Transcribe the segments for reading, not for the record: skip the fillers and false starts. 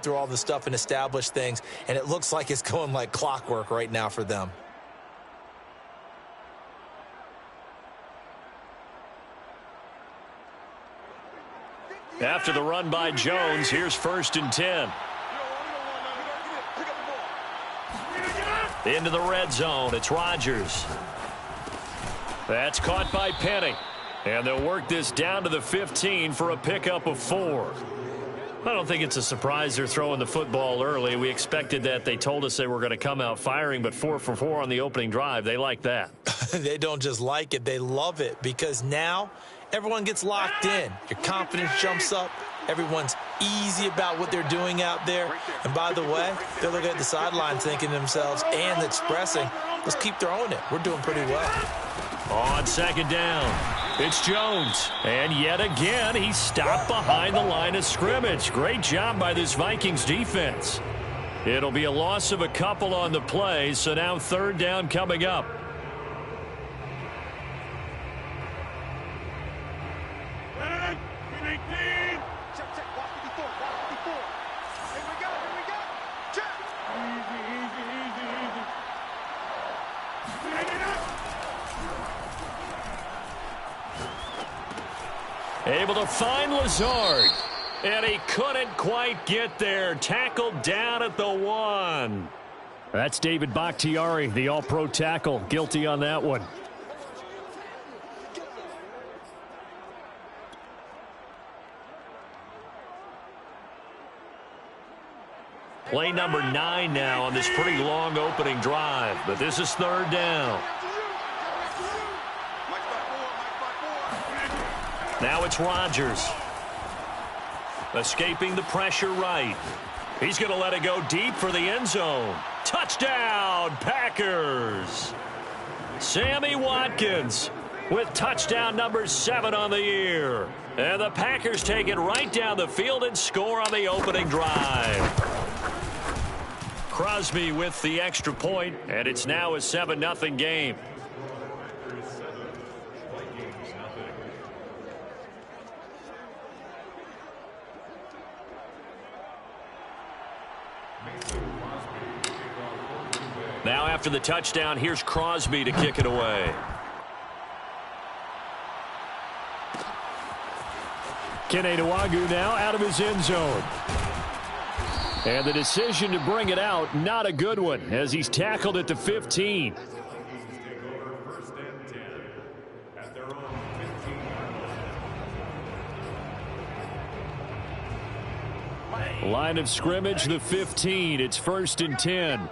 through all the stuff and establish things, and it looks like it's going like clockwork right now for them. After the run by Jones, here's 1st and 10. Into the red zone, it's Rodgers. That's caught by Penny. And they'll work this down to the 15 for a pickup of 4. I don't think it's a surprise they're throwing the football early. We expected that. They told us they were going to come out firing, but 4 for 4 on the opening drive. They like that. They don't just like it, they love it, because now everyone gets locked in. Your confidence jumps up. Everyone's easy about what they're doing out there. And by the way, they're looking at the sideline thinking to themselves and expressing, let's keep throwing it. We're doing pretty well. On 2nd down, it's Jones. And yet again, he's stopped behind the line of scrimmage. Great job by this Vikings defense. It'll be a loss of a couple on the play, so now 3rd down coming up. Able to find Lazard. And he couldn't quite get there. Tackled down at the 1. That's David Bakhtiari, the all-pro tackle. Guilty on that one. Play number 9 now on this pretty long opening drive. But this is 3rd down. Now it's Rodgers. Escaping the pressure right. He's going to let it go deep for the end zone. Touchdown, Packers. Sammy Watkins with touchdown number 7 on the year. And the Packers take it right down the field and score on the opening drive. Crosby with the extra point, and it's now a 7-0 game. Now after the touchdown, here's Crosby to kick it away. Kene Nwangwu now out of his end zone. And the decision to bring it out, not a good one, as he's tackled at the 15. Line of scrimmage, the 15. It's 1st and 10.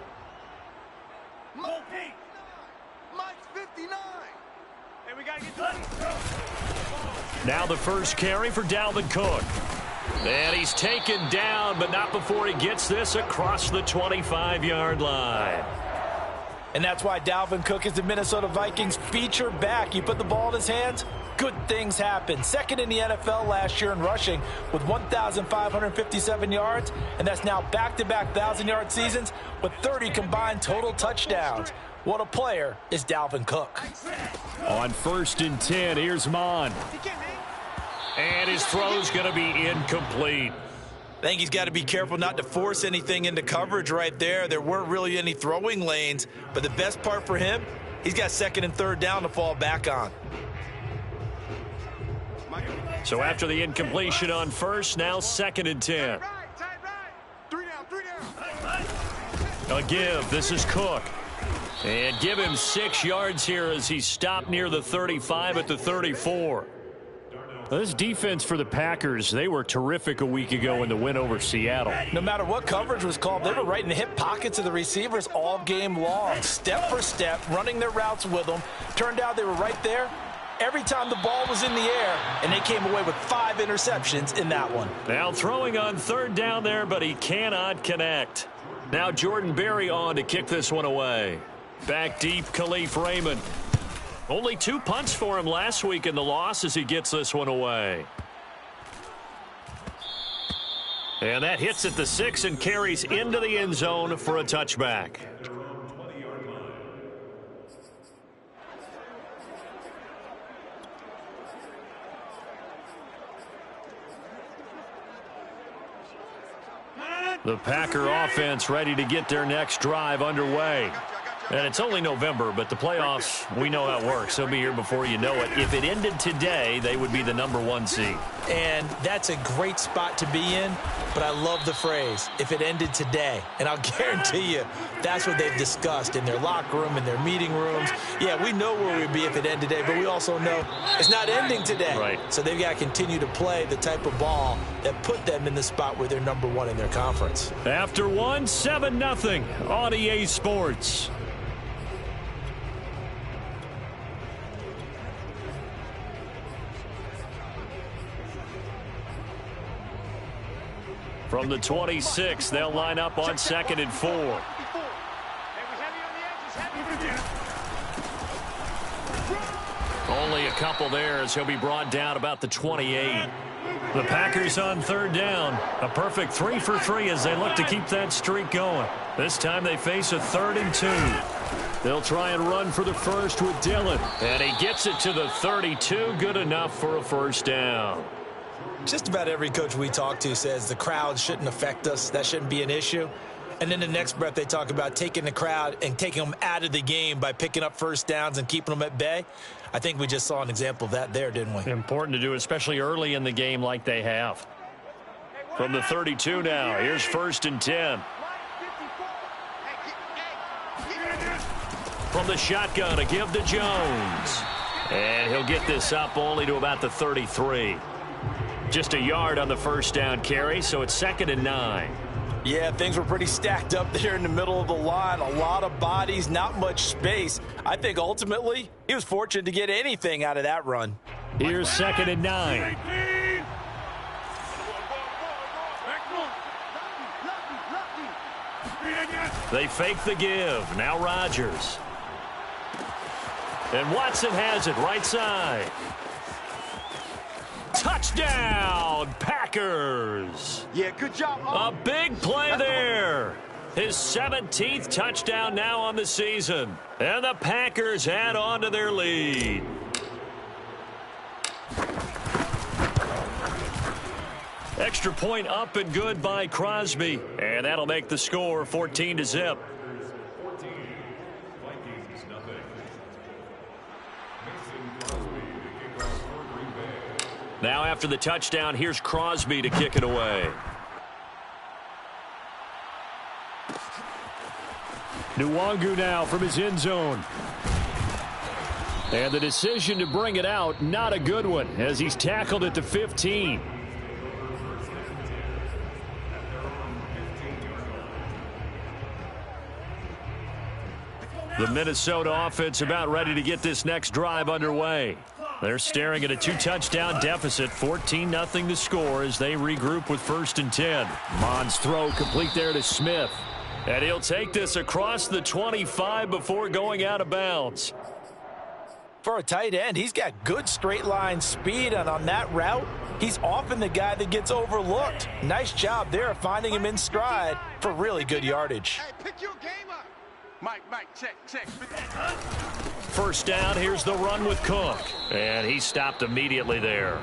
Now the first carry for Dalvin Cook. And he's taken down, but not before he gets this across the 25-yard line. And that's why Dalvin Cook is the Minnesota Vikings feature back. You put the ball in his hands, good things happen. 2nd in the NFL last year in rushing with 1,557 yards, and that's now back-to-back 1,000-yard seasons with 30 combined total touchdowns. What a player is Dalvin Cook. On 1st and 10, here's Mon. And his throw's going to be incomplete. I think he's got to be careful not to force anything into coverage right there. There weren't really any throwing lanes, but the best part for him, he's got 2nd and 3rd down to fall back on. So after the incompletion on 1st, now 2nd and 10. A give. This is Cook. And give him 6 yards here as he stopped near the 35 at the 34. This defense for the Packers, they were terrific a week ago in the win over Seattle. No matter what coverage was called, they were right in the hip pockets of the receivers all game long. Step for step, running their routes with them. Turned out they were right there every time the ball was in the air, and they came away with 5 interceptions in that one. Now throwing on 3rd down there, but he cannot connect. Now Jordan Berry on to kick this one away. Back deep, Khalif Raymond. Only 2 punts for him last week in the loss as he gets this one away. And that hits at the 6 and carries into the end zone for a touchback. The Packer offense ready to get their next drive underway. And it's only November, but the playoffs, we know how it works. They'll be here before you know it. If it ended today, they would be the #1 seed. And that's a great spot to be in, but I love the phrase, if it ended today. And I'll guarantee you, that's what they've discussed in their locker room, in their meeting rooms. Yeah, we know where we'd be if it ended today, but we also know it's not ending today. Right. So they've got to continue to play the type of ball that put them in the spot where they're #1 in their conference. After one, 7-0 on EA Sports. From the 26, they'll line up on 2nd and 4. Only a couple there as he'll be brought down about the 28. The Packers on 3rd down. A perfect 3 for 3 as they look to keep that streak going. This time they face a 3rd and 2. They'll try and run for the first with Dillon. And he gets it to the 32. Good enough for a first down. Just about every coach we talk to says the crowd shouldn't affect us. That shouldn't be an issue. And then the next breath they talk about taking the crowd and taking them out of the game by picking up first downs and keeping them at bay. I think we just saw an example of that there, didn't we? Important to do, especially early in the game like they have. From the 32 now, here's 1st and 10. From the shotgun, a give to Jones. And he'll get this up only to about the 33. Just a yard on the first down carry, so it's 2nd and 9. Yeah, things were pretty stacked up there in the middle of the line. A lot of bodies, not much space. I think ultimately he was fortunate to get anything out of that run. Here's 2nd and 9. They fake the give. Now Rodgers. And Watson has it right side. Touchdown, Packers. Yeah, good job. A big play there. His 17th touchdown now on the season. And the Packers add on to their lead. Extra point up and good by Crosby. And that'll make the score 14-0. Now after the touchdown, here's Crosby to kick it away. Nwangu now from his end zone. And the decision to bring it out, not a good one, as he's tackled at the 15. The Minnesota offense about ready to get this next drive underway. They're staring at a 2-touchdown deficit, 14-0 to score as they regroup with 1st and 10. Mond's throw complete there to Smith. And he'll take this across the 25 before going out of bounds. For a tight end, he's got good straight line speed, and on that route, he's often the guy that gets overlooked. Nice job there of finding him in stride for really good yardage. Hey, pick your game up. Mike, check. First down, here's the run with Cook. And he stopped immediately there.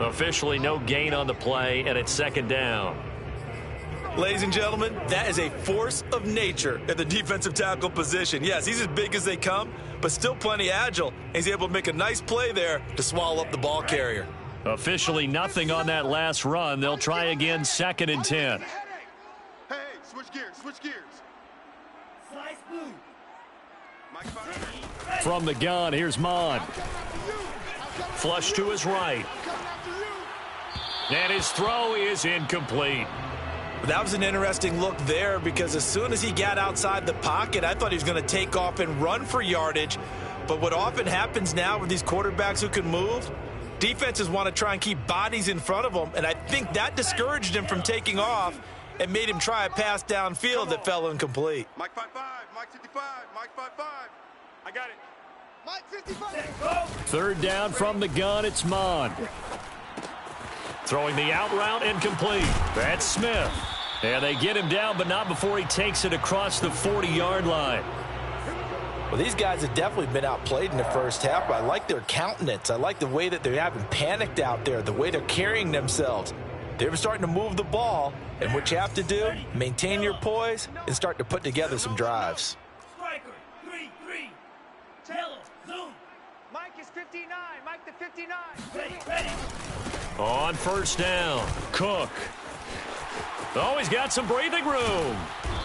Officially no gain on the play, and it's 2nd down. Ladies and gentlemen, that is a force of nature at the defensive tackle position. Yes, he's as big as they come, but still plenty agile. He's able to make a nice play there to swallow up the ball carrier. Officially nothing on that last run. They'll try again, 2nd and 10. Hey, switch gears. From the gun, here's Mond. Flush to his right. And his throw is incomplete. That was an interesting look there because as soon as he got outside the pocket, I thought he was going to take off and run for yardage. But what often happens now with these quarterbacks who can move, defenses want to try and keep bodies in front of them, and I think that discouraged him from taking off and made him try a pass downfield that fell incomplete. Mike 5-5, Mike 55, Mike 5-5. I got it. Mike 55. 3rd down from the gun, it's Mond. Throwing the out route incomplete. That's Smith. And they get him down, but not before he takes it across the 40-yard line. Well, these guys have definitely been outplayed in the first half, but I like their countenance. I like the way that they haven't panicked out there, the way they're carrying themselves. They're starting to move the ball, and what you have to do, maintain your poise and start to put together some drives. Striker, 3-3. Taylor, zoom. Mike is 59. Mike the 59. Ready. On first down, Cook. Oh, he's got some breathing room.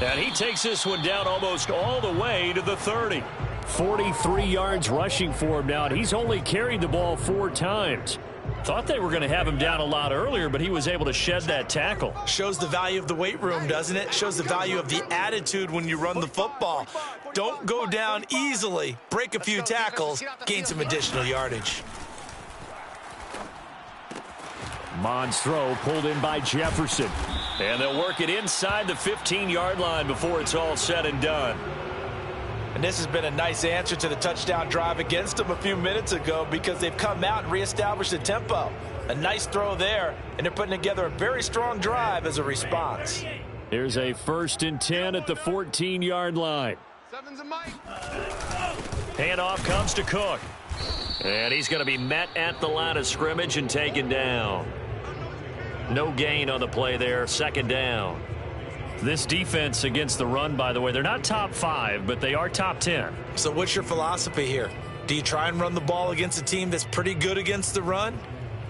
And he takes this one down almost all the way to the 30. 43 yards rushing for him now, and he's only carried the ball 4 times. Thought they were going to have him down a lot earlier, but he was able to shed that tackle. Shows the value of the weight room, doesn't it? Shows the value of the attitude when you run the football. Don't go down easily. Break a few tackles, gain some additional yardage. Mond's throw pulled in by Jefferson. And they'll work it inside the 15-yard line before it's all said and done. And this has been a nice answer to the touchdown drive against them a few minutes ago because they've come out and reestablished the tempo. A nice throw there, and they're putting together a very strong drive as a response. Here's a 1st and 10 at the 14-yard line. Handoff comes to Cook. And he's going to be met at the line of scrimmage and taken down. No gain on the play there, 2nd down. This defense against the run, by the way, they're not top 5, but they are top 10. So what's your philosophy here? Do you try and run the ball against a team that's pretty good against the run?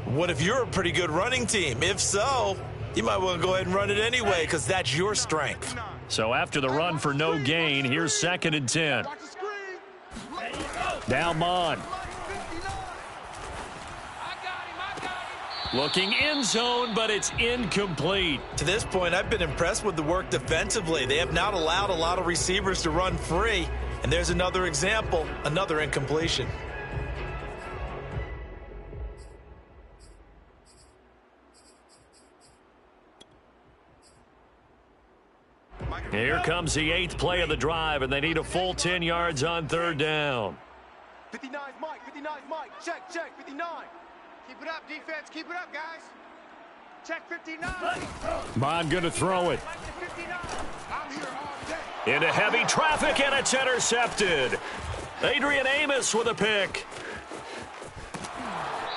What if you're a pretty good running team? If so, you might want to go ahead and run it anyway because that's your strength. So after the run for no gain, here's 2nd and 10. Now Mon. Looking end zone, but it's incomplete. To this point, I've been impressed with the work defensively. They have not allowed a lot of receivers to run free. And there's another example, another incompletion. Here comes the 8th play of the drive, and they need a full 10 yards on 3rd down. 59 Mike, 59 Mike. Check, 59. Keep it up, defense. Keep it up, guys. Check 59. Mon going to throw it. I'm here all day. Into heavy traffic, and it's intercepted. Adrian Amos with a pick.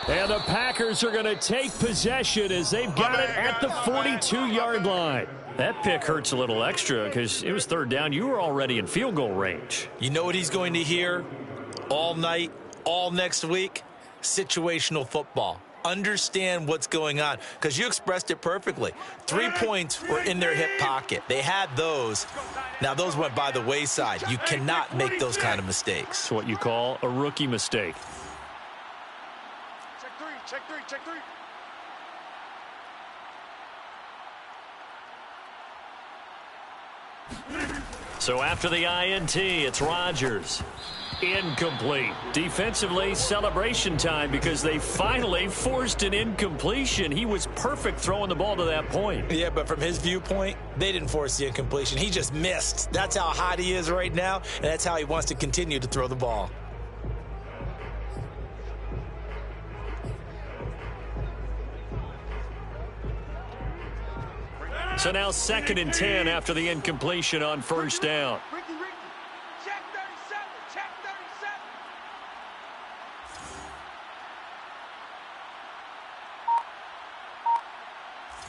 And the Packers are going to take possession as they've got it at the 42-yard line. That pick hurts a little extra because it was 3rd down. You were already in field goal range. You know what he's going to hear all night, all next week? Situational football. Understand what's going on because you expressed it perfectly. 3 points were in their hip pocket. They had those. Now, those went by the wayside. You cannot make those kind of mistakes. It's what you call a rookie mistake. Check three. So after the INT, it's Rodgers. Incomplete. Defensively, celebration time because they finally forced an incompletion. He was perfect throwing the ball to that point. Yeah, but from his viewpoint, they didn't force the incompletion. He just missed. That's how hot he is right now, and that's how he wants to continue to throw the ball. So now 2nd and 10 after the incompletion on 1st down. Ricky. Check 37. Check 37.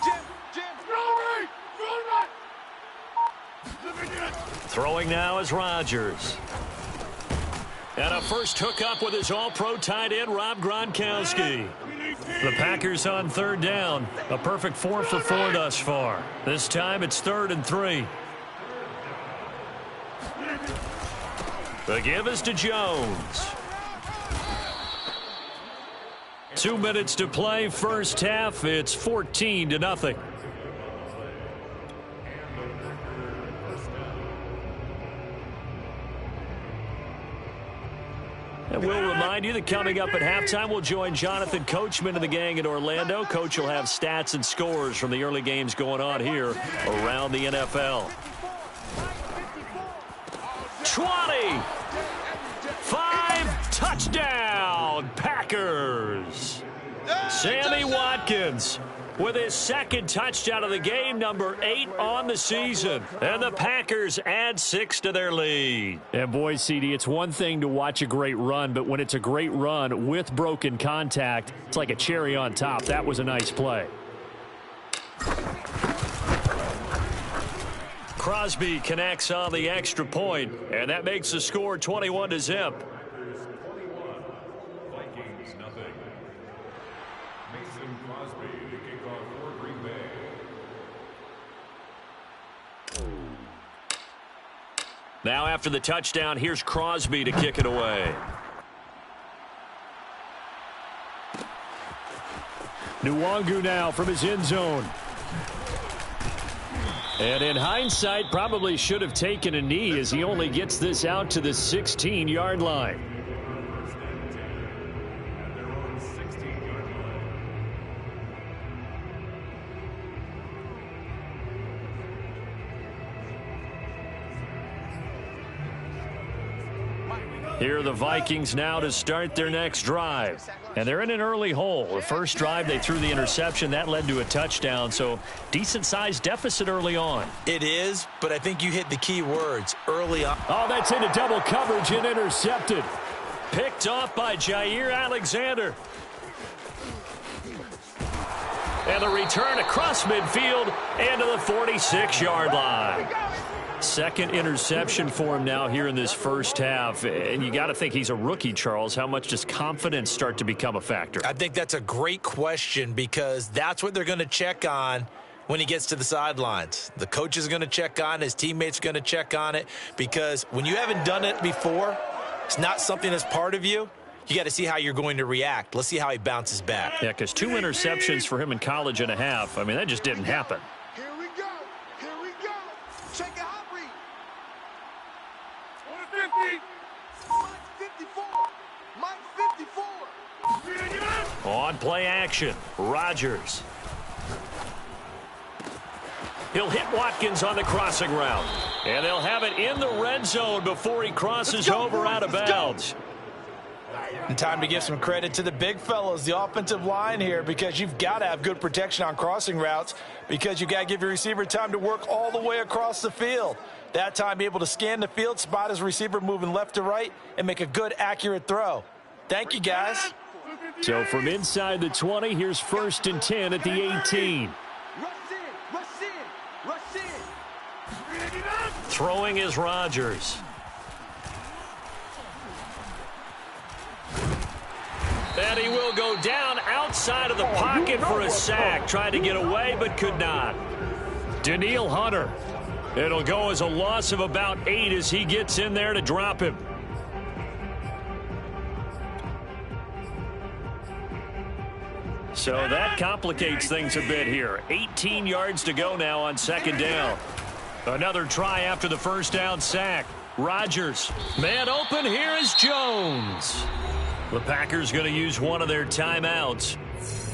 Jim. Throwing now is Rodgers. And a first hookup with his all-pro tight end, Rob Gronkowski. The Packers on 3rd down. A perfect 4 for 4 thus far. This time it's 3rd and 3. The give is to Jones. 2 minutes to play, first half. It's 14-0. And we'll remind you that coming up at halftime, we'll join Jonathan Coachman and the gang in Orlando. Coach will have stats and scores from the early games going on here around the NFL. 20. 5, touchdown, Packers. Sammy Watkins with his 2nd touchdown of the game, number 8 on the season. And the Packers add 6 to their lead. And boy, CD, it's one thing to watch a great run, but when it's a great run with broken contact, it's like a cherry on top. That was a nice play. Crosby connects on the extra point, and that makes the score 21-0. Vikings nothing. Mason Crosby to kick off for Green Bay. Now after the touchdown, here's Crosby to kick it away. Nwangu now from his end zone. And in hindsight, probably should have taken a knee as he only gets this out to the 16-yard line. Here are the Vikings now to start their next drive. And they're in an early hole. The first drive, they threw the interception. That led to a touchdown, so decent-sized deficit early on. It is, but I think you hit the key words early on. Oh, that's into double coverage and intercepted. Picked off by Jair Alexander. And the return across midfield and to the 46-yard line. Second interception for him now here in this first half. And you got to think he's a rookie, Charles. How much does confidence start to become a factor? I think that's a great question because that's what they're going to check on when he gets to the sidelines. The coach is going to check on it. His teammates are going to check on it because when you haven't done it before, it's not something that's part of you. You got to see how you're going to react. Let's see how he bounces back. Yeah, because 2 interceptions for him in college and a half. I mean, that just didn't happen. Here we go. Here we go. Check it out. 50. Mike 54. Mike 54. On play action, Rodgers. He'll hit Watkins on the crossing route. And they'll have it in the red zone before he crosses over out of bounds. And time to give some credit to the big fellows, the offensive line here, because you've got to have good protection on crossing routes because you've got to give your receiver time to work all the way across the field. That time, be able to scan the field, spot his receiver moving left to right, and make a good, accurate throw. Thank you, guys. So from inside the 20, here's 1st and 10 at the 18. Rush in, rush in, rush in. Throwing is Rodgers. And he will go down outside of the pocket for a sack. Tried to get away, but could not. Danielle Hunter. It'll go as a loss of about 8 as he gets in there to drop him. So that complicates things a bit here. 18 yards to go now on 2nd down. Another try after the first down sack. Rodgers. Man open. Here is Jones. The Packers going to use one of their timeouts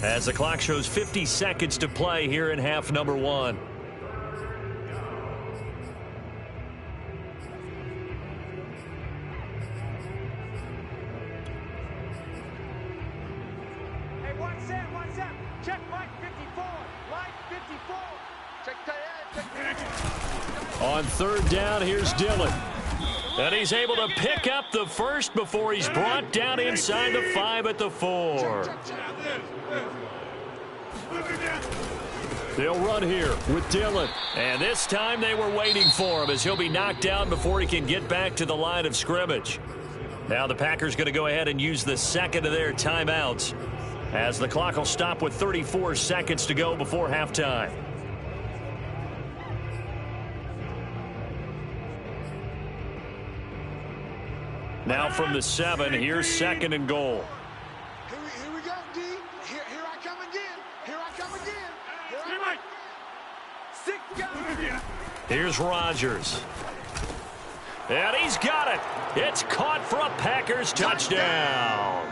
as the clock shows 50 seconds to play here in half number 1. Check Mike 54. Mike 54. Check On 3rd down, here's Dillon. And he's able to pick up the first before he's brought down inside the 5 at the 4. They'll run here with Dillon. And this time they were waiting for him as he'll be knocked down before he can get back to the line of scrimmage. Now the Packers going to go ahead and use the second of their timeouts as the clock will stop with 34 seconds to go before halftime. Now from the 7, here's 2nd and goal. Here we go, D. Here I come again. Here I come again. Here I come. 6 guys. Here's Rodgers. And he's got it. It's caught for a Packers touchdown.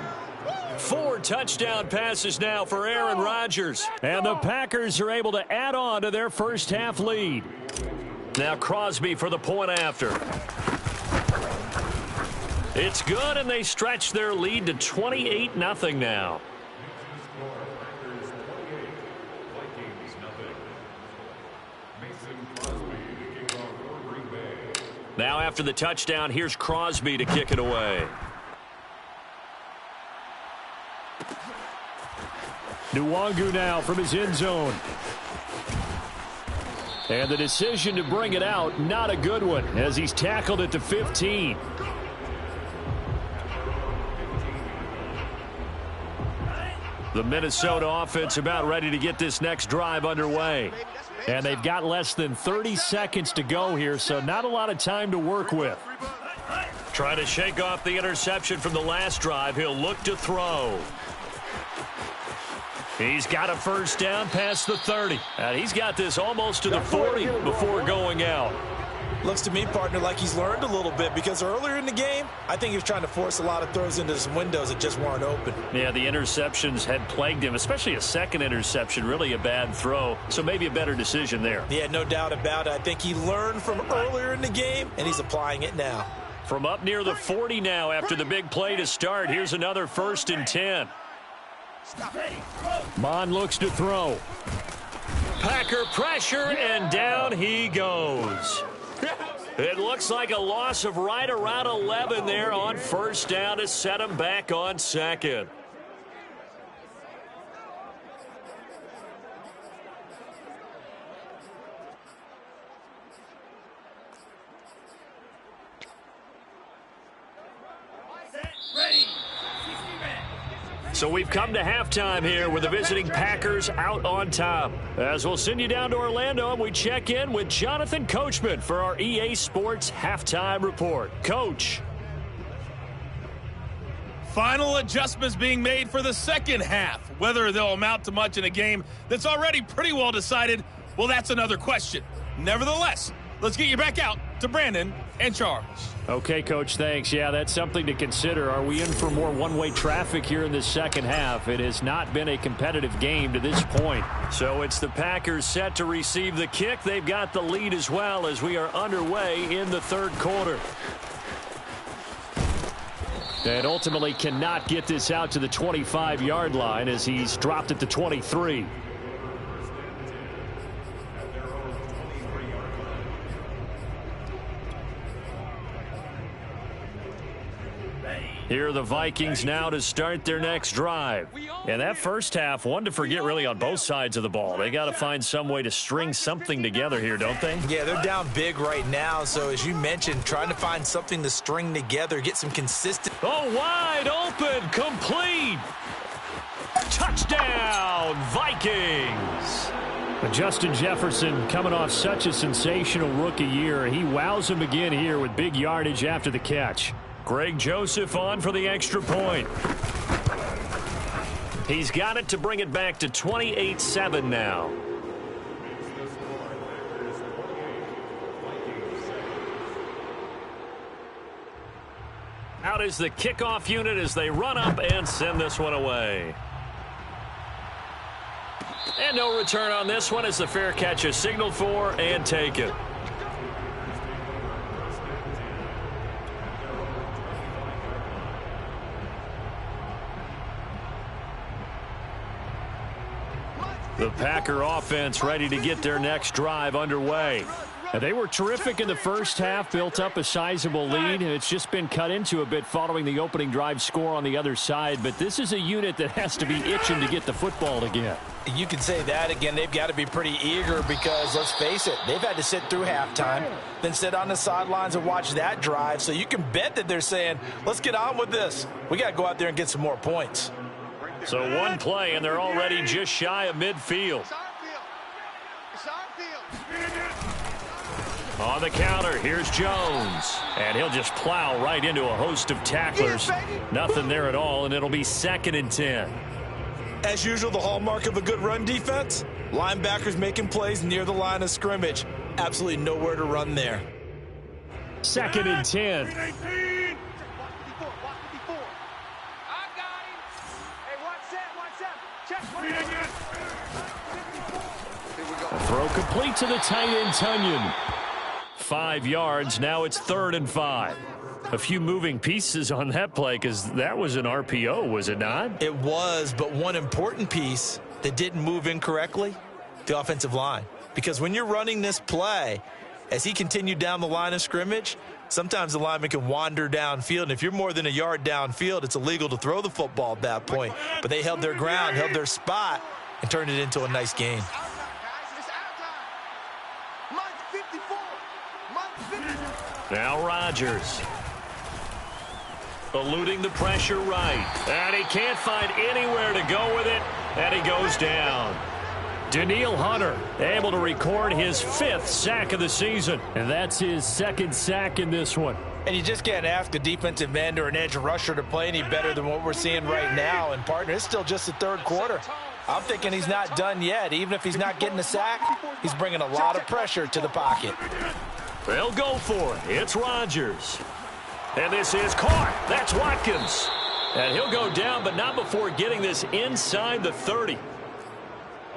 4 touchdown passes now for Aaron Rodgers. And the Packers are able to add on to their first half lead. Now Crosby for the point after. It's good, and they stretch their lead to 28-0 now. Now after the touchdown, here's Crosby to kick it away. Nwangu now from his end zone. And the decision to bring it out, not a good one, as he's tackled at the 15. The Minnesota offense about ready to get this next drive underway. And they've got less than 30 seconds to go here, so not a lot of time to work with. Trying to shake off the interception from the last drive. He'll look to throw. He's got a first down past the 30. And he's got this almost to the 40 before going out. Looks to me, partner, like he's learned a little bit, because earlier in the game, I think he was trying to force a lot of throws into some windows that just weren't open. Yeah, the interceptions had plagued him, especially a second interception, really a bad throw. So maybe a better decision there. Yeah, no doubt about it. I think he learned from earlier in the game, and he's applying it now. From up near the 40 now after the big play to start, here's another 1st and 10. Bond looks to throw. Packer pressure, and down he goes. It looks like a loss of right around 11 there on first down to set him back on second. So we've come to halftime here with the visiting Packers out on top. As we'll send you down to Orlando, and we check in with Jonathan Coachman for our EA Sports Halftime Report. Coach. Final adjustments being made for the second half. Whether they'll amount to much in a game that's already pretty well decided, well, that's another question. Nevertheless, let's get you back out to Brandon and Charles. Okay, Coach, thanks. Yeah, that's something to consider. Are we in for more one-way traffic here in the second half? It has not been a competitive game to this point. So it's the Packers set to receive the kick. They've got the lead as well as we are underway in the third quarter. And ultimately cannot get this out to the 25-yard line as he's dropped at the 23. Here are the Vikings now to start their next drive. And that first half, one to forget really on both sides of the ball. They got to find some way to string something together here, don't they? Yeah, they're down big right now. So as you mentioned, trying to find something to string together, get some consistent. Oh, wide open, complete. Touchdown, Vikings. Justin Jefferson coming off such a sensational rookie year. He wows him again here with big yardage after the catch. Greg Joseph on for the extra point. He's got it to bring it back to 28-7 now. Out is the kickoff unit as they run up and send this one away. And no return on this one as the fair catch is signaled for and taken. The Packer offense ready to get their next drive underway. And they were terrific in the first half, built up a sizable lead, and it's just been cut into a bit following the opening drive score on the other side. But this is a unit that has to be itching to get the football again. You can say that again. They've got to be pretty eager because, let's face it, they've had to sit through halftime, then sit on the sidelines and watch that drive. So you can bet that they're saying, let's get on with this. We got to go out there and get some more points. So one play, and they're already just shy of midfield. On the counter, here's Jones. And he'll just plow right into a host of tacklers. Nothing there at all, and it'll be 2nd and 10. As usual, the hallmark of a good run defense, linebackers making plays near the line of scrimmage. Absolutely nowhere to run there. 2nd and 10. Throw complete to the tight end, Tunyon. 5 yards. Now it's 3rd and 5. A few moving pieces on that play because that was an RPO, was it not? It was, but one important piece that didn't move incorrectly, the offensive line. Because when you're running this play, as he continued down the line of scrimmage, sometimes the lineman can wander downfield. And if you're more than a yard downfield, it's illegal to throw the football at that point. But they held their ground, held their spot, and turned it into a nice gain. Now Rodgers. Eluding the pressure right. And he can't find anywhere to go with it. And he goes down. Danielle Hunter able to record his 5th sack of the season. And that's his 2nd sack in this one. And you just can't ask a defensive end or an edge rusher to play any better than what we're seeing right now. And, partner, it's still just the 3rd quarter. I'm thinking he's not done yet. Even if he's not getting a sack, he's bringing a lot of pressure to the pocket. They'll go for it. It's Rodgers. And this is caught. That's Watkins. And he'll go down, but not before getting this inside the 30.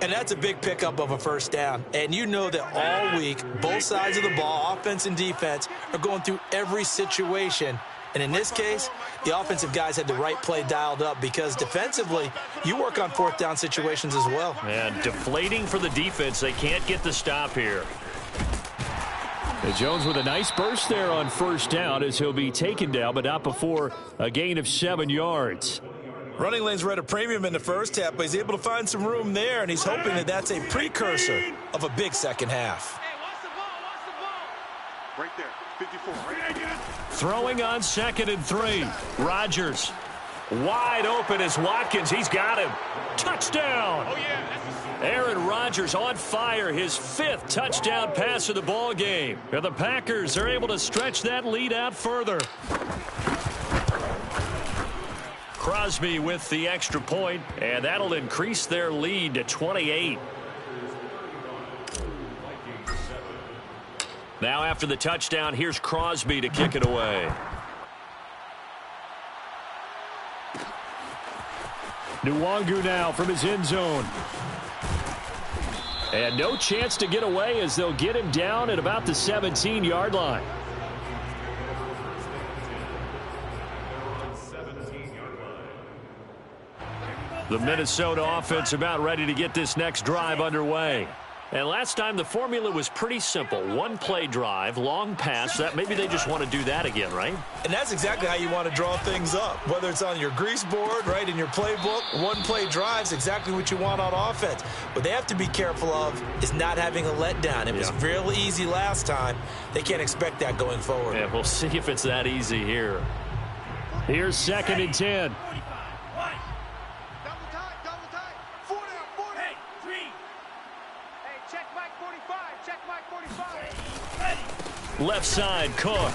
And that's a big pickup of a 1st down. And you know that all week, both sides of the ball, offense and defense, are going through every situation. And in this case, the offensive guys had the right play dialed up because defensively, you work on 4th down situations as well. And deflating for the defense. They can't get the stop here. And Jones with a nice burst there on 1st down as he'll be taken down, but not before a gain of 7 yards. Running lanes were at a premium in the 1st half, but he's able to find some room there, and he's hoping that that's a precursor of a big 2nd half. Hey, watch the ball, watch the ball. Right there, 54. Throwing on 2nd and 3. Rodgers wide open as Watkins. He's got him. Touchdown. Oh, yeah. Aaron Rodgers on fire. His 5th touchdown pass of the ball game. And the Packers are able to stretch that lead out further. Crosby with the extra point, and that'll increase their lead to 28. Now after the touchdown, here's Crosby to kick it away. Nwangu now from his end zone. And no chance to get away as they'll get him down at about the 17-yard line. The Minnesota offense about ready to get this next drive underway. And last time the formula was pretty simple. 1-play drive, long pass. That maybe they just want to do that again, right? And that's exactly how you want to draw things up. Whether it's on your grease board, right, in your playbook, 1-play drive's exactly what you want on offense. What they have to be careful of is not having a letdown. It was real easy last time. They can't expect that going forward. Yeah, we'll see if it's that easy here. Here's 2nd and 10. Left side, Cook.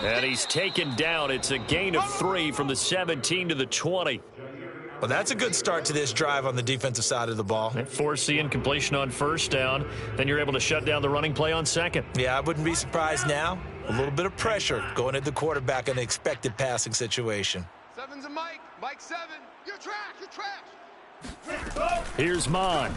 And he's taken down. It's a gain of 3 from the 17 to the 20. Well, that's a good start to this drive on the defensive side of the ball. They force the incompletion on 1st down. Then you're able to shut down the running play on 2nd. Yeah, I wouldn't be surprised now. A little bit of pressure going at the quarterback in the expected passing situation. 7's a Mike. Mike 7. You're trash. You're trash. Here's Mond.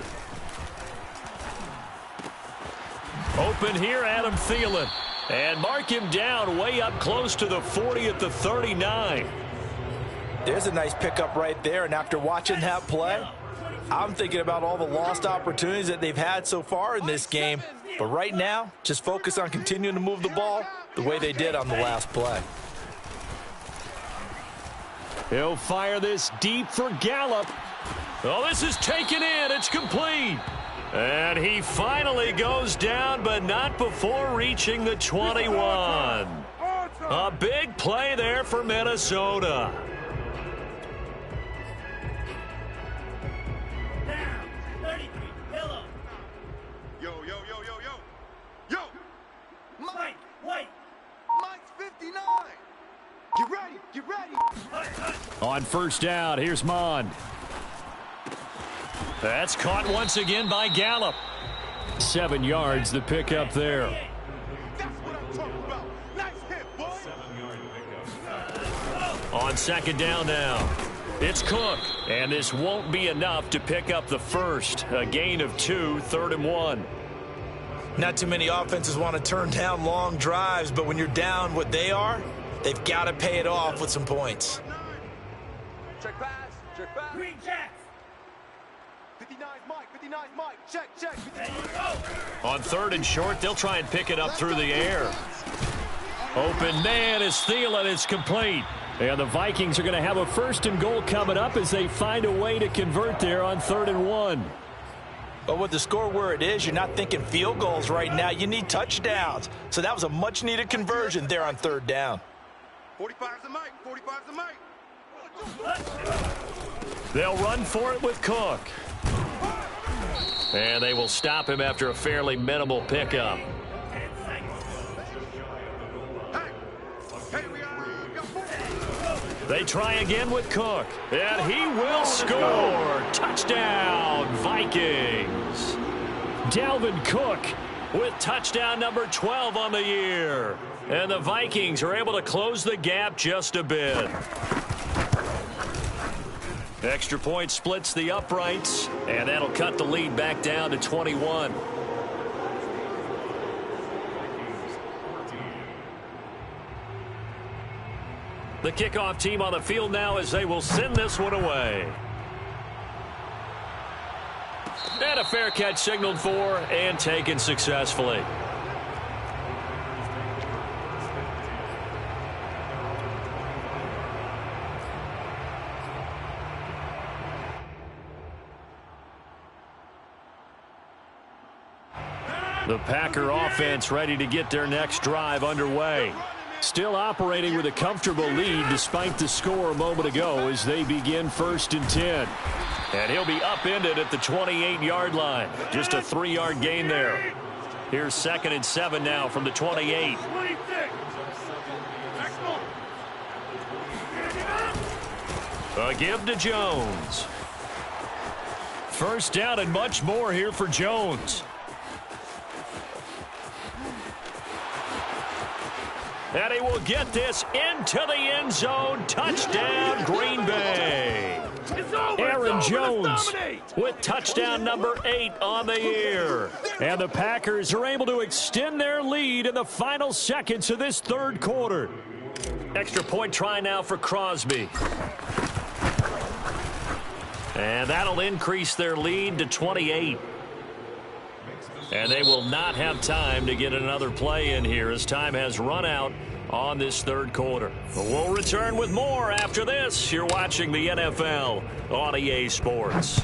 Open here, Adam Thielen. And mark him down way up close to the 40 at the 39. There's a nice pickup right there, and after watching that play, I'm thinking about all the lost opportunities that they've had so far in this game. But right now, just focus on continuing to move the ball the way they did on the last play. He'll fire this deep for Gallup. Oh, this is taken in. It's complete. And he finally goes down, but not before reaching the 21. A big play there for Minnesota. Yo. Mike, wait. Mike's 59. Get ready. On 1st down, here's Mond. That's caught once again by Gallup. 7 yards, the pickup there. That's what I'm talking about. Nice hit, boy. 7-yard pickup. On 2nd down now. It's Cook. And this won't be enough to pick up the 1st. A gain of 2, 3rd and 1. Not too many offenses want to turn down long drives, but when you're down what they are, they've got to pay it off with some points. Check pass. Green Jacks. 59's Mike. Check. On 3rd and short, they'll try and pick it up through the air. Open man is Thielen. It's complete. And the Vikings are going to have a 1st and goal coming up as they find a way to convert there on 3rd and 1. But with the score where it is, you're not thinking field goals right now. You need touchdowns. So that was a much-needed conversion there on third down. 45's the mic. 45's the mic. They'll run for it with Cook. And they will stop him after a fairly minimal pickup. They try again with Cook, and he will score. Touchdown, Vikings. Dalvin Cook with touchdown number 12 on the year. And the Vikings are able to close the gap just a bit. Extra point splits the uprights, and that'll cut the lead back down to 21. The kickoff team on the field now as they will send this one away. And a fair catch signaled for and taken successfully. The Packer offense ready to get their next drive underway. Still operating with a comfortable lead despite the score a moment ago as they begin 1st and 10. And he'll be upended at the 28-yard line. Just a 3-yard gain there. Here's 2nd and 7 now from the 28. A give to Jones. First down and much more here for Jones. And he will get this into the end zone. Touchdown, Green Bay. Aaron Jones with touchdown number 8 on the year. And the Packers are able to extend their lead in the final seconds of this third quarter. Extra point try now for Crosby. And that'll increase their lead to 28. And they will not have time to get another play in here as time has run out on this third quarter. But we'll return with more after this. You're watching the NFL on EA Sports.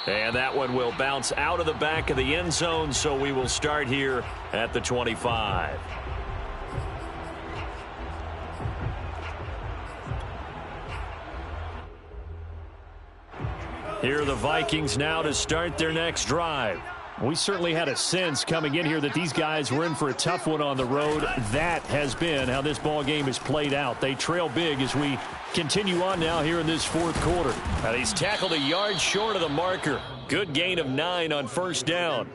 And that one will bounce out of the back of the end zone, so we will start here at the 25. Here are the Vikings now to start their next drive. We certainly had a sense coming in here that these guys were in for a tough one on the road. That has been how this ball game has played out. They trail big as we continue on now here in this fourth quarter. And he's tackled a yard short of the marker. Good gain of 9 on first down.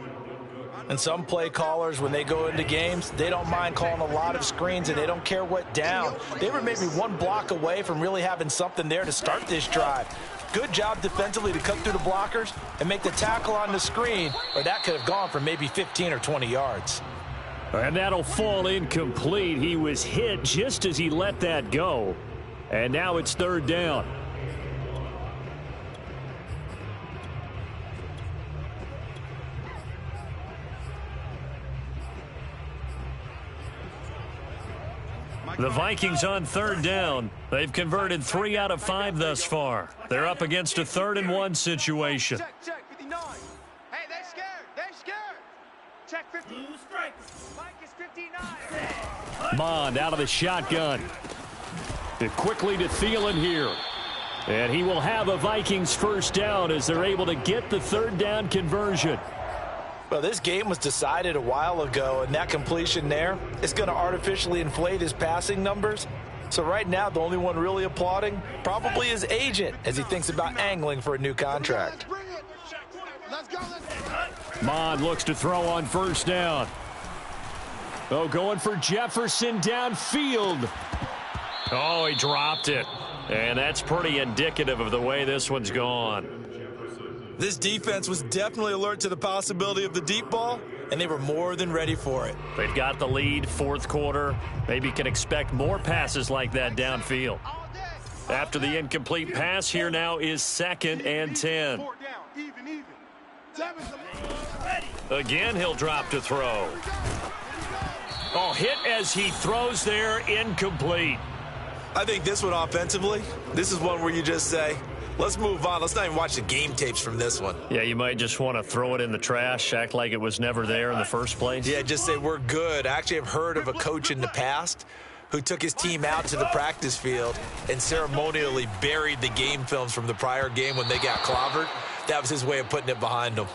And some play callers, when they go into games, they don't mind calling a lot of screens, and they don't care what down. They were maybe one block away from really having something there to start this drive. Good job defensively to cut through the blockers and make the tackle on the screen, or that could have gone for maybe 15 or 20 yards. And that'll fall incomplete. He was hit just as he let that go. And now it's third down. The Vikings on third down. They've converted 3 out of 5 thus far. They're up against a 3rd and 1 situation. Check, 59. Hey, they're scared. They're scared. Check 50. Mike is 59. Mond out of the shotgun. Quickly to Thielen here. And he will have a Vikings first down as they're able to get the third down conversion. Well, this game was decided a while ago, and that completion there is going to artificially inflate his passing numbers. So right now, the only one really applauding probably his agent as he thinks about angling for a new contract. Mond looks to throw on first down. Oh, going for Jefferson downfield. Oh, he dropped it. And that's pretty indicative of the way this one's gone. This defense was definitely alert to the possibility of the deep ball, and they were more than ready for it. They've got the lead, fourth quarter. Maybe can expect more passes like that downfield. After the incomplete pass, here now is 2nd and 10. Again, he'll drop to throw. Oh, hit as he throws there, incomplete. I think this one offensively, this is one where you just say, let's move on. Let's not even watch the game tapes from this one. Yeah, you might just want to throw it in the trash, act like it was never there in the first place. Yeah, just say we're good. I actually have heard of a coach in the past who took his team out to the practice field and ceremonially buried the game films from the prior game when they got clobbered. That was his way of putting it behind them.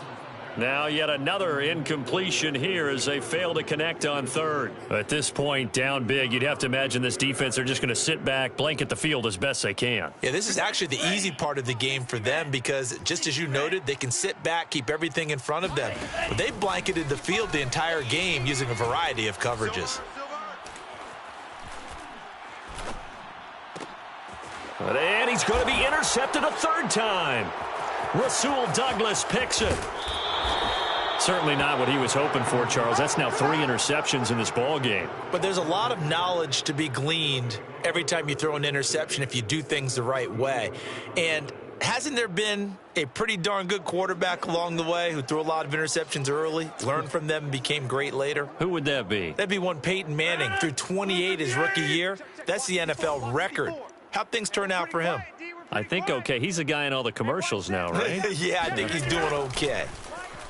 Now yet another incompletion here as they fail to connect on third. At this point, down big, you'd have to imagine this defense are just going to sit back, blanket the field as best they can. Yeah, this is actually the easy part of the game for them because, just as you noted, they can sit back, keep everything in front of them. But they blanketed the field the entire game using a variety of coverages. And he's going to be intercepted a third time. Rasul Douglas picks it. Certainly not what he was hoping for, Charles. That's now 3 interceptions in this ball game. But there's a lot of knowledge to be gleaned every time you throw an interception if you do things the right way. And hasn't there been a pretty darn good quarterback along the way who threw a lot of interceptions early, learned from them, and became great later? Who would that be? That'd be one Peyton Manning. Threw 28 his rookie year. That's the NFL record. How'd things turn out for him? I think okay. He's a guy in all the commercials now, right? Yeah, I think he's doing okay.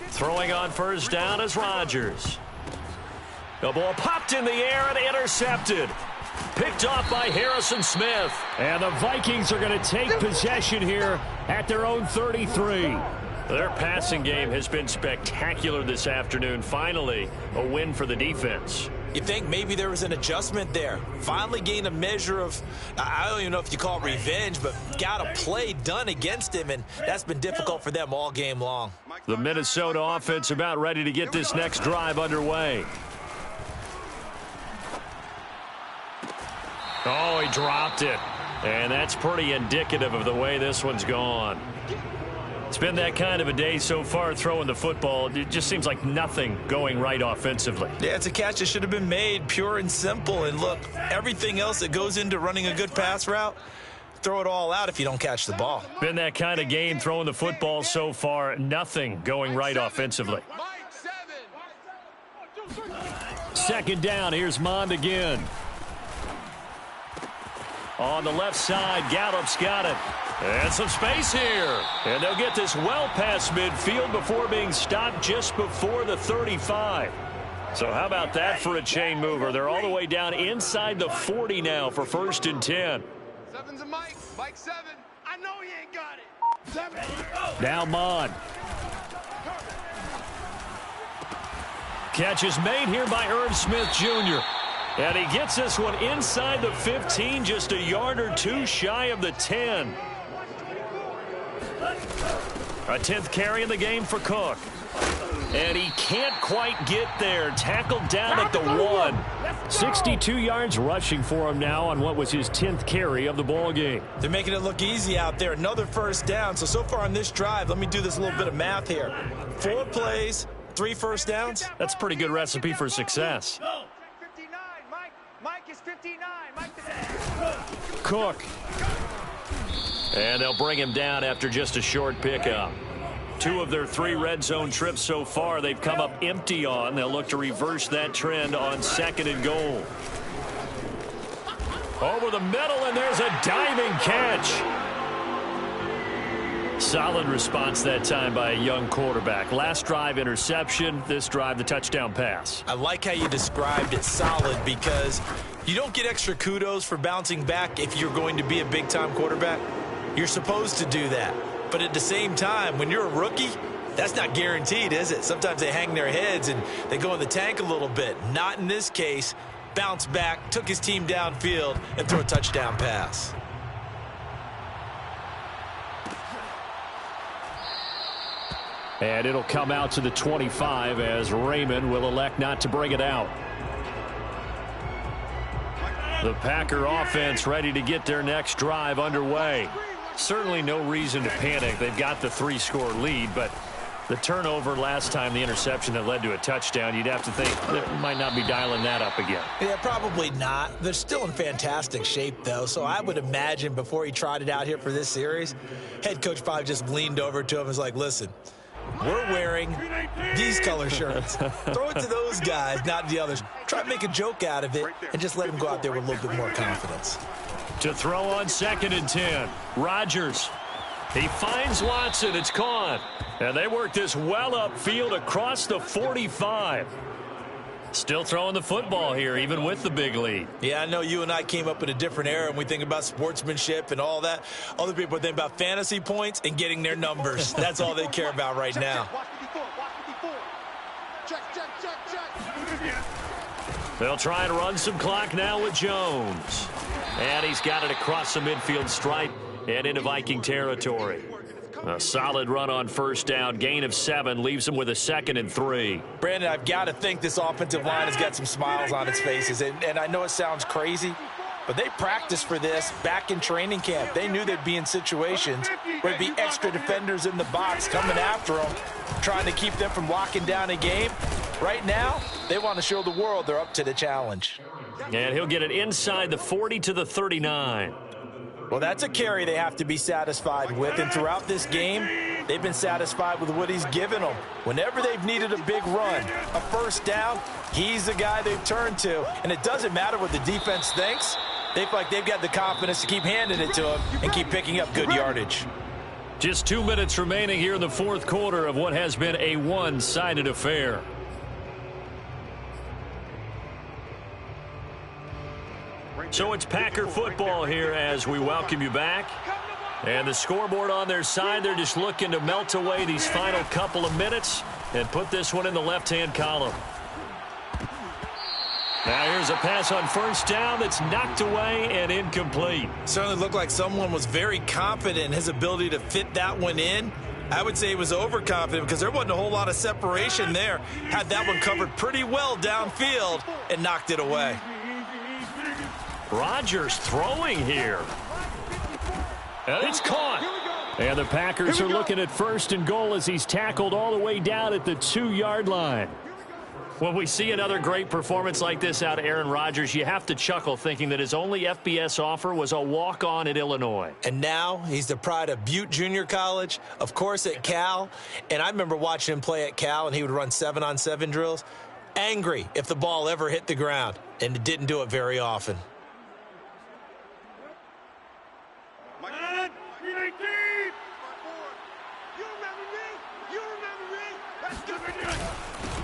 Throwing on first down is Rodgers. The ball popped in the air and intercepted. Picked off by Harrison Smith. And the Vikings are going to take possession here at their own 33. Their passing game has been spectacular this afternoon. Finally, a win for the defense. You think maybe there was an adjustment there. Finally gained a measure of, I don't even know if you call it revenge, but got a play done against him, and that's been difficult for them all game long. The Minnesota offense about ready to get this next drive underway. Oh, he dropped it. And that's pretty indicative of the way this one's gone. It's been that kind of a day so far throwing the football. It just seems like nothing going right offensively. Yeah, it's a catch that should have been made, pure and simple. And look, everything else that goes into running a good pass route, throw it all out if you don't catch the ball. Been that kind of game throwing the football so far. Nothing going right offensively. Second down, here's Mond again. On the left side, Gallup's got it. And some space here. And they'll get this well past midfield before being stopped just before the 35. So how about that for a chain mover? They're all the way down inside the 40 now for 1st and 10. Seven's a Mike. Mike 7. I know he ain't got it. 7. Now Mond. Catch is made here by Irv Smith Jr. And he gets this one inside the 15, just a yard or two shy of the 10. A 10th carry in the game for Cook. And he can't quite get there. Tackled down at the 1. 62 yards rushing for him now on what was his 10th carry of the ball game. They're making it look easy out there. Another first down. So far on this drive, let me do this little bit of math here. 4 plays, 3 first downs. That's a pretty good recipe for success. 59. Mike is 59. Cook. And they'll bring him down after just a short pickup. 2 of their 3 red zone trips so far they've come up empty on. They'll look to reverse that trend on 2nd and goal. Over the middle, and there's a diving catch. Solid response that time by a young quarterback. Last drive, interception. This drive, the touchdown pass. I like how you described it, solid, because you don't get extra kudos for bouncing back if you're going to be a big-time quarterback. You're supposed to do that. But at the same time, when you're a rookie, that's not guaranteed, is it? Sometimes they hang their heads and they go in the tank a little bit. Not in this case. Bounced back, took his team downfield, and threw a touchdown pass. And it'll come out to the 25 as Raymond will elect not to bring it out. The Packer offense ready to get their next drive underway. Certainly no reason to panic. They've got the 3-score lead, but the turnover last time, the interception that led to a touchdown, you'd have to think they might not be dialing that up again. Yeah, probably not. They're still in fantastic shape, though, so I would imagine before he trotted out here for this series, head coach probably just leaned over to him and was like, listen, we're wearing these color shirts. Throw it to those guys, not the others. Try to make a joke out of it and just let them go out there with a little bit more confidence. To throw on 2nd and 10. Rodgers. He finds Watson. It's caught. And they work this well upfield across the 45. Still throwing the football here, even with the big lead. Yeah, I know you and I came up in a different era, and we think about sportsmanship and all that. Other people think about fantasy points and getting their numbers. That's all they care about right now. They'll try and run some clock now with Jones. And he's got it across the midfield stripe and into Viking territory. A solid run on 1st down. Gain of 7 leaves him with a 2nd and 3. Brandon, I've got to think this offensive line has got some smiles on its faces. And I know it sounds crazy, but they practiced for this back in training camp. They knew they'd be in situations where there'd be extra defenders in the box coming after them, trying to keep them from locking down a game. Right now, they want to show the world they're up to the challenge. And he'll get it inside the 40 to the 39. Well, that's a carry they have to be satisfied with. And throughout this game, they've been satisfied with what he's given them. Whenever they've needed a big run, a 1st down, he's the guy they've turned to. And it doesn't matter what the defense thinks. They feel like they've got the confidence to keep handing it to him and keep picking up good yardage. Just 2 minutes remaining here in the 4th quarter of what has been a one-sided affair. So it's Packer football here as we welcome you back. And the scoreboard on their side, they're just looking to melt away these final couple of minutes and put this one in the left-hand column. Now here's a pass on 1st down that's knocked away and incomplete. Certainly looked like someone was very confident in his ability to fit that one in. I would say he was overconfident because there wasn't a whole lot of separation there. Had that one covered pretty well downfield and knocked it away. Rodgers throwing here. And it's caught. And the Packers are looking at 1st and goal as he's tackled all the way down at the 2-yard line. When we see another great performance like this out of Aaron Rodgers, you have to chuckle thinking that his only FBS offer was a walk-on at Illinois. And now he's the pride of Butte Junior College, of course at Cal. And I remember watching him play at Cal, and he would run 7-on-7 drills. Angry if the ball ever hit the ground, and it didn't do it very often.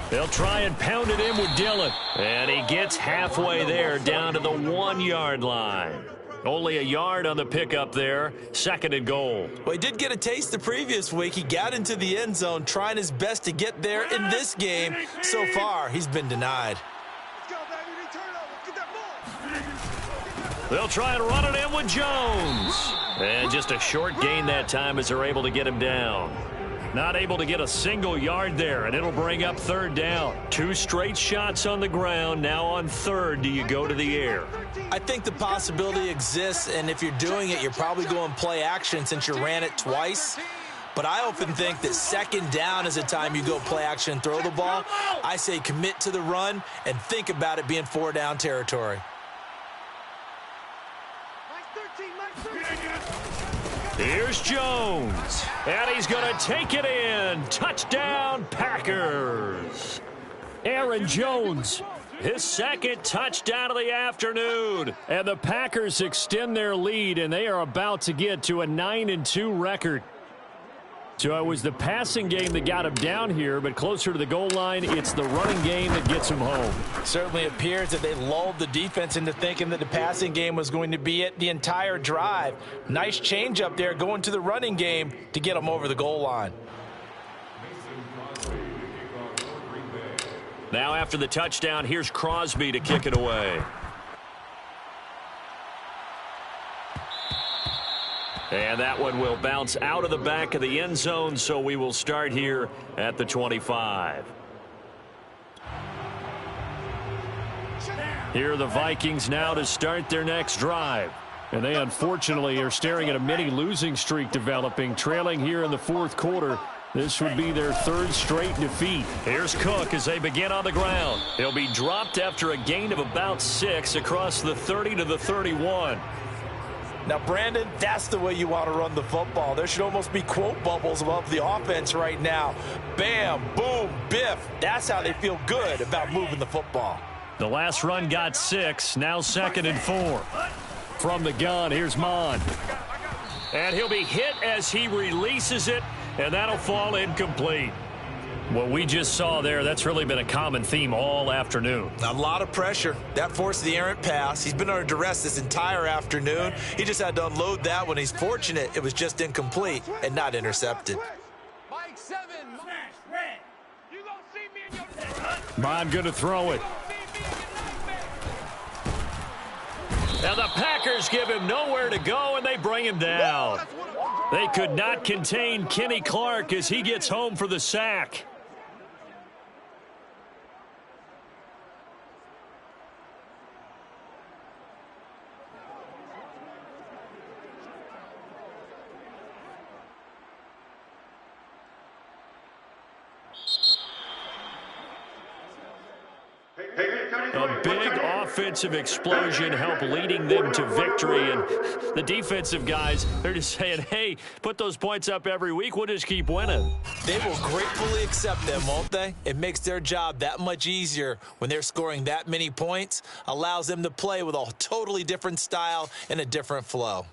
They'll try and pound it in with Dillon. And he gets halfway there down to the 1-yard line. Only a yard on the pickup there. 2nd and goal. Well, he did get a taste the previous week. He got into the end zone trying his best to get there in this game. So far, he's been denied. They'll try and run it in with Jones. And just a short gain that time as they're able to get him down. Not able to get a single yard there, and it'll bring up 3rd down. 2 straight shots on the ground. Now on 3rd, do you go to the air? I think the possibility exists, and if you're doing it, you're probably going play action since you ran it twice. But I often think that 2nd down is a time you go play action and throw the ball. I say commit to the run and think about it being 4-down territory. Here's Jones, and he's going to take it in. Touchdown, Packers. Aaron Jones, his 2nd touchdown of the afternoon. And the Packers extend their lead, and they are about to get to a 9-2 record. So it was the passing game that got him down here, but closer to the goal line, it's the running game that gets him home. Certainly appears that they lulled the defense into thinking that the passing game was going to be it the entire drive. Nice change up there going to the running game to get him over the goal line. Now after the touchdown, here's Crosby to kick it away. And that one will bounce out of the back of the end zone, so we will start here at the 25. Here are the Vikings now to start their next drive. And they unfortunately are staring at a mini losing streak developing, trailing here in the 4th quarter. This would be their 3rd straight defeat. Here's Cook as they begin on the ground. He'll be dropped after a gain of about 6 across the 30 to the 31. Now, Brandon, that's the way you want to run the football. There should almost be quote bubbles above the offense right now. Bam, boom, biff. That's how they feel good about moving the football. The last run got 6. Now 2nd and 4. from the gun. Here's Mon. And he'll be hit as he releases it, and that'll fall incomplete. What we just saw there, that's really been a common theme all afternoon. A lot of pressure. That forced the errant pass. He's been under duress this entire afternoon. He just had to unload that one. He's fortunate it was just incomplete and not intercepted. Mike 7. Smash red. You gonna see me in your Mon going to throw it. Now the Packers give him nowhere to go, and they bring him down. They could not contain Kenny Clark as he gets home for the sack. A big offensive explosion helped leading them to victory, and the defensive guys, they're just saying, hey, put those points up every week, we'll just keep winning. They will gratefully accept them, won't they? It makes their job that much easier when they're scoring that many points, allows them to play with a totally different style and a different flow.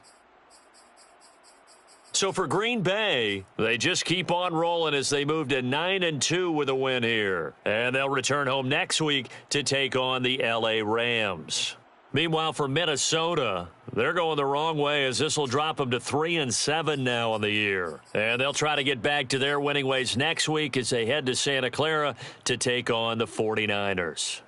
So for Green Bay, they just keep on rolling as they move to 9-2 with a win here. And they'll return home next week to take on the LA Rams. Meanwhile, for Minnesota, they're going the wrong way as this will drop them to 3-7 now on the year. And they'll try to get back to their winning ways next week as they head to Santa Clara to take on the 49ers.